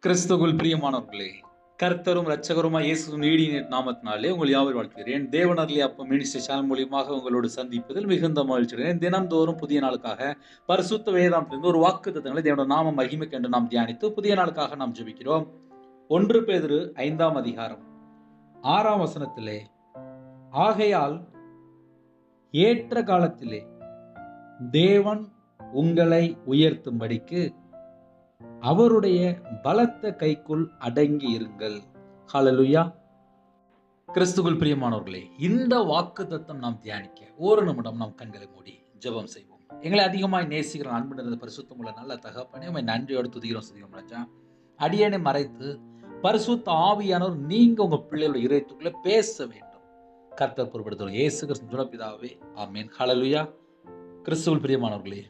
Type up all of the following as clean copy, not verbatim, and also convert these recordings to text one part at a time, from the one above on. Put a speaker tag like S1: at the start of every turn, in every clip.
S1: கிறிஸ்துவுக்குள் பிரியமானவர்களே, கர்த்தரும் இரட்சகருமாய் இயேசுவின் ஈடிய நாமத்தினாலே உங்கள் யாவரையும் வாழ்த்துகிறேன். தேவனருளிய அப்பம் மினிஸ்ட்ரி சேனல் மூலியமாக உங்களோடு சந்திப்பதில் மிகுந்த மகிழ்ச்சி அடைகிறேன். தினம்தோறும் புதிய நாளுக்காக பரிசுத்த வேதாகமத்திலிருந்து ஒரு வாக்குத்தத்தங்களை தேவனுடைய நாம மகிமைக்கு என்று நாம் தியானித்து புதிய நாளுக்காக நாம் ஜெபிக்கிறோம். 1 பேதுரு 5ஆம் அதிகாரம் 6ஆம் வசனத்திலே, ஆகையால் ஏற்ற காலத்திலே தேவன் உங்களை உயர்த்தும்படிக்கு அவருடைய பலத்த கைக்குள் அடங்கி இருங்கள். ஹல்லேலூயா. கிறிஸ்துவுக்குள் பிரியமானவர்களே, இந்த வாக்குத்தத்தம் நாம் தியானிக்க ஒரு நிமிடம் நாம் கண்களை மூடி ஜெபம் செய்வோம். எங்களை அதிகமாய் நேசிக்கிற அன்பு நிறைந்த பரிசுத்தமுள்ள நல்ல தகப்பனே, உம்மை நன்றியோடு துதிக்கிறோம் ராஜா. அடியேனை மறைத்து பரிசுத்த ஆவியானவர் நீங்க உங்க பிள்ளையோட இதயத்துக்குள்ள பேச வேண்டும். கர்த்தர் பொறுப்படுத்தும் இயேசு கிறிஸ்து பிதாவே, ஆமென். ஹல்லேலூயா. கிறிஸ்துவுக்குள் பிரியமானவர்களே,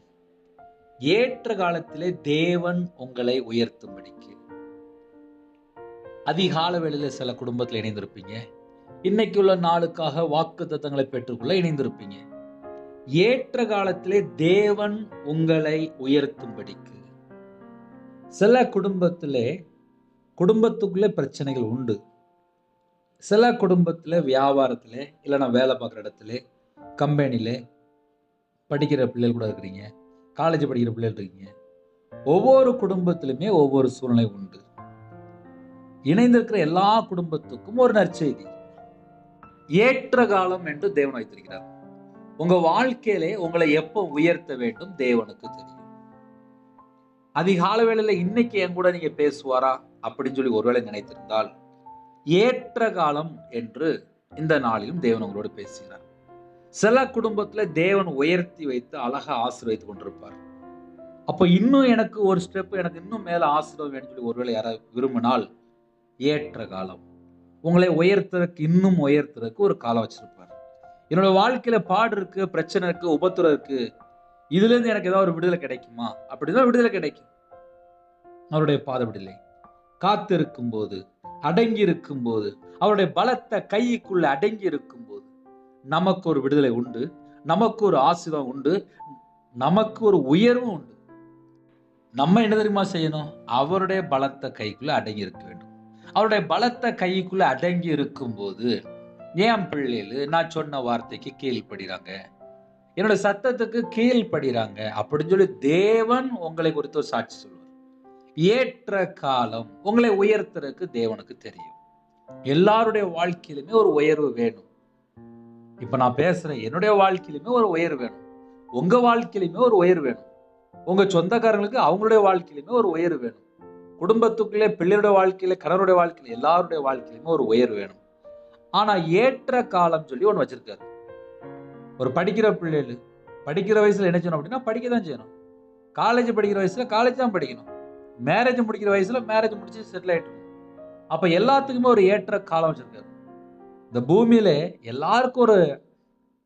S1: ஏற்ற காலத்திலே தேவன் உங்களை உயர்த்தும்படிக்கு. அதிகால வேளையில சில குடும்பத்தில் இணைந்திருப்பீங்க. இன்னைக்கு உள்ள நாளுக்காக வாக்குத்தத்தங்களை பெற்றுக்கொள்ள இணைந்திருப்பீங்க. ஏற்ற காலத்திலே தேவன் உங்களை உயர்த்தும்படிக்கு. சில குடும்பத்துக்குள்ளே பிரச்சனைகள் உண்டு. சில குடும்பத்துல வியாபாரத்திலே, இல்லைன்னா வேலை பார்க்குற இடத்துல, கம்பெனியில படிக்கிற பிள்ளைகள் கூட இருக்கிறீங்க, காலேஜ் படிக்கிற பிள்ளைகள் இருக்கீங்க. ஒவ்வொரு குடும்பத்திலுமே ஒவ்வொரு சூழ்நிலை உண்டு. இணைந்திருக்கிற எல்லா குடும்பத்துக்கும் ஒரு நற்செய்தி. ஏற்ற காலம் என்று தேவன் வைத்திருக்கிறார். உங்க வாழ்க்கையிலே உங்களை எப்ப உயர்த்த வேண்டும் தேவனுக்கு தெரியும். அதிகால வேளையில இன்னைக்கு என் கூட நீங்க பேசுவாரா அப்படின்னு சொல்லி ஒருவேளை நினைத்திருந்தால், ஏற்ற காலம் என்று இந்த நாளிலும் தேவன் உங்களோடு பேசுகிறார். சில குடும்பத்துல தேவன் உயர்த்தி வைத்து அழகா ஆசீர்வதித்துக் கொண்டிருப்பார். அப்ப இன்னும் எனக்கு ஒரு ஸ்டெப், எனக்கு இன்னும் மேல ஆசீர்வாதம் வேணும்னு சொல்லி ஒருவேளை யாராவது விரும்பினால், ஏற்ற காலம் உங்களை உயர்த்துறதுக்கு, இன்னும் உயர்த்துறதுக்கு ஒரு காலம் வச்சிருப்பார். என்னோட வாழ்க்கையில பாடு இருக்கு, பிரச்சனை இருக்கு, உபத்திரம் இருக்கு, இதுல இருந்து எனக்கு ஏதாவது ஒரு விடுதலை கிடைக்குமா? அப்படிதான் விடுதலை கிடைக்கும். அவருடைய பாத விடுதலை காத்து இருக்கும் போது, அடங்கி இருக்கும் போது, அவருடைய பலத்த கைக்குள்ள அடங்கி இருக்கும் போது நமக்கு ஒரு விடுதலை உண்டு, நமக்கு ஒரு ஆசீர்வாதம் உண்டு, நமக்கு ஒரு உயர்வும் உண்டு. நம்ம என்ன தெரியுமா செய்யணும்? அவருடைய பலத்த கைக்குள்ள அடங்கி இருக்க வேண்டும். அவருடைய பலத்த கைக்குள்ள அடங்கி இருக்கும் போது என் பிள்ளைகள் நான் சொன்ன வார்த்தைக்கு கீழ்ப்படுகிறாங்க, என்னோட சத்தத்துக்கு கீழ்ப்படுகிறாங்க அப்படின்னு சொல்லி தேவன் உங்களை குறித்து ஒரு சாட்சி சொல்லுவார். ஏற்ற காலம் உங்களை உயர்த்துறதுக்கு தேவனுக்கு தெரியும். எல்லாருடைய வாழ்க்கையிலுமே ஒரு உயர்வு வேணும். இப்ப நான் பேசுறேன், என்னுடைய வாழ்க்கையிலுமே ஒரு உயர்வு வேணும், உங்க வாழ்க்கையிலுமே ஒரு உயர்வு வேணும், உங்க சொந்தக்காரங்களுக்கு அவங்களுடைய வாழ்க்கையிலுமே ஒரு உயர்வு வேணும், குடும்பத்துக்குள்ளே பிள்ளையுடைய வாழ்க்கையில, கணவருடைய வாழ்க்கையில, எல்லாருடைய வாழ்க்கையிலுமே ஒரு உயர்வு வேணும். ஆனா ஏற்ற காலம் சொல்லி ஒண்ணு வச்சிருக்காரு. ஒரு படிக்கிற பிள்ளைகள் படிக்கிற வயசுல என்ன செய்யணும் அப்படின்னா படிக்க தான் செய்யணும். காலேஜ் படிக்கிற வயசுல காலேஜ் தான் படிக்கணும். மேரேஜ் முடிக்கிற வயசுல மேரேஜ் முடிச்சு செட்டில் ஆயிட்டு. அப்ப எல்லாத்துக்குமே ஒரு ஏற்ற காலம் வச்சிருக்காரு. இந்த பூமியில எல்லாருக்கும் ஒரு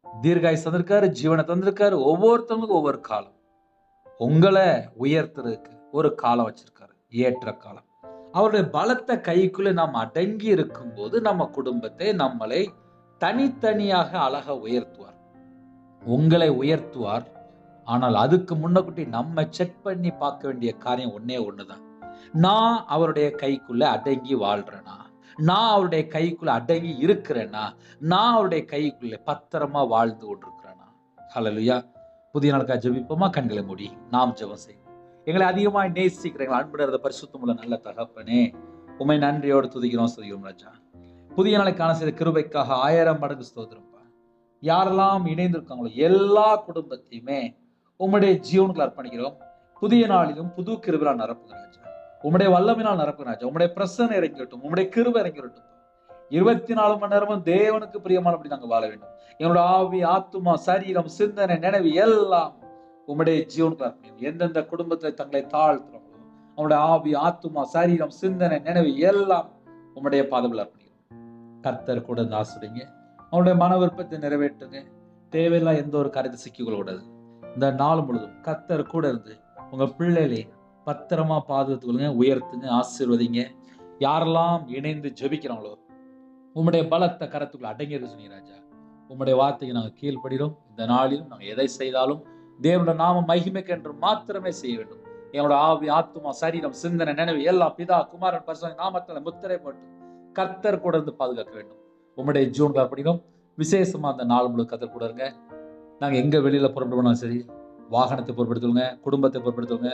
S1: தீர்காயுசு தந்திருக்காரு, ஜீவனை தந்திருக்காரு. ஒவ்வொருத்தவங்களுக்கும் ஒவ்வொரு காலம். உங்களை உயர்த்துறதுக்கு ஒரு காலம் வச்சிருக்காரு, ஏற்ற காலம். அவருடைய பலத்த கைக்குள்ள நாம் அடங்கி இருக்கும் போது நம்ம குடும்பத்தை, நம்மளை தனித்தனியாக அழகா உயர்த்துவார். உங்களை உயர்த்துவார். ஆனால் அதுக்கு முன்னக்கூட்டி நம்ம செக் பண்ணி பார்க்க வேண்டிய காரியம் ஒன்னே ஒண்ணுதான். நான் அவருடைய கைக்குள்ள அடங்கி வாழ்றேனா? நான் அவருடைய கைக்குள்ள அடங்கி இருக்கிறேனா? நான் அவருடைய கைக்குள்ள பத்திரமா வாழ்ந்து கொண்டிருக்கிறேனா? ஹல்லேலூயா. புதிய நாளுக்காக ஜெபிப்போமா? கண்களை மூடி நாம் ஜெபம் செய்வோம். எங்களை அதிகமாய் நேசிக்கிற எங்கள் அன்பு நிறைந்த பரிசுத்தமுள்ள நல்ல தகப்பனே, உம்மை நன்றியோடு துதிக்கிறோம் ராஜா. புதிய நாளைக்கான செய்த கிருபைக்காக 1000 மடங்கு ஸ்தோத்திரம்ப்பா. யாரெல்லாம் இணைந்திருக்காங்களோ எல்லா குடும்பத்தையுமே உம்முடைய ஜீவனுக்குள்ள அர்ப்பணிக்கிறோம். புதிய நாளிலும் புது கிருபையால் நிரப்புங்க ராஜா. உம்முடைய வல்லமையினால் நிரப்புங்க ராஜா. உம்முடைய பிரசன்னம் இறங்கட்டும், உம்முடைய கிருபை இறங்கட்டும். 24 மணி நேரமும் தேவனுக்கு பிரியமானபடி நாங்கள் வாழ வேண்டும். என்னோட ஆவி, ஆத்துமா, சரீரம், சிந்தனை, நினைவு எல்லாம் உம்முடைய ஜீவனுக்குள்ள அர்ப்பணிக்கிறோம். எந்தெந்த குடும்பத்தில் தங்களை தாழ்த்துறோங்களோ அவனுடைய ஆவி, ஆத்துமா, சரீரம், சிந்தனை, நினைவு எல்லாம் உம்முடைய பாதத்தில் அர்ப்பணிக்கிறோம். கர்த்தர் கூட இருந்து ஆசிரியங்க, அவனுடைய மன விருப்பத்தை நிறைவேற்றுங்க. தேவையில்லாம் எந்த ஒரு காரியத்தை சிக்கிக்கொள்ள கூடாது. இந்த நாள் முழுதும் கர்த்தர் கூட இருந்து உங்க பிள்ளைகளை பத்திரமா பாதுகாத்துக்கொள்ளுங்க, உயர்த்துங்க, ஆசீர்வதிங்க. யாரெல்லாம் இணைந்து ஜெபிக்கிறாங்களோ உம்முடைய பலத்த கரத்துக்குள்ள அடங்கி இருக்க சொன்னீங்க ராஜா. உம்முடைய வார்த்தைக்கு நாங்கள் கீழ்ப்படுகிறோம். இந்த நாளிலும் நாங்கள் எதை செய்தாலும் தேவனுடைய நாம மகிமைக்கு என்று மாத்திரமே செய்ய வேண்டும். என்னோட ஆவி, ஆத்துமா, சரீரம், சிந்தனை, நினைவு எல்லாம் பிதா, குமாரன், பரிசுத்த நாமத்துல முத்திரை போட்டு கர்த்தர் கூட இருந்து பாதுகாக்க வேண்டும். உம்முடைய ஜூன்ல அப்படினும் விசேஷமா அந்த நாள் முழு கர்த்தர் கூட இருங்க. நாங்க எங்க வெளியில புறப்படுவோம்னா சரி, வாகனத்தை பொறுப்படுத்துவங்க, குடும்பத்தை பொறுப்படுத்துவங்க,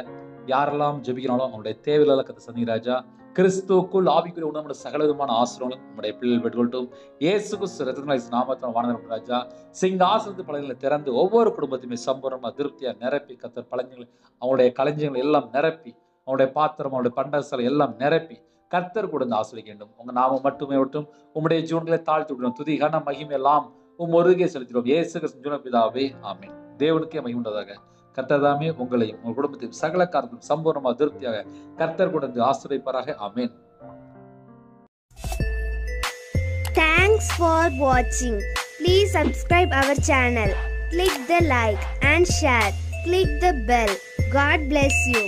S1: யாரெல்லாம் ஜெபிக்கிறாங்களோ அவங்களுடைய தேவையில்லாத கத்தை சந்திங்க ராஜா. கிறிஸ்துவுக்குள் ஆவிக்குரிய உணவு சகல விதமான ஆசிரியங்களும் நம்முடைய பிள்ளைகள் பெற்றுக்கொள்ளட்டும். இயேசு கிறிஸ்து ரத்தின நாமத்தில் வானதம் ராஜா. சிங்காசனத்து பலன்களை திறந்து ஒவ்வொரு குடும்பத்தையுமே சம்பூர்ணமா திருப்தியா நிரப்பி கத்தர் பழஞ்சங்கள் அவங்களுடைய களஞ்சியங்கள் எல்லாம் நிரப்பி, அவங்களுடைய பாத்திரம், அவங்களுடைய பண்டசாலை எல்லாம் நிரப்பி கர்த்தர் கூட ஆசிரியக்க வேண்டும். உங்க நாம மட்டுமே விட்டும் உம்முடைய ஜீவன்களை தாழ்த்தி விடணும். துதி கன மகிமை எல்லாம் ஒருகே செலுத்திடுவோம். இயேசு கிறிஸ்து பிதாவே ஆமென். தேவனுக்கே மகிமை உண்டதாக. கர்த்தர் தாமே உங்களையும் உங்கள் குடும்பத்தையும் சகல காரியங்களும் சம்பூர்ணமாக திருப்தியாக கர்த்தர் கூட ஆசீர்வதிப்பாராக. ஆமென்.
S2: Thanks for watching. Please subscribe our channel. Click the like and share. Click the bell. God bless you.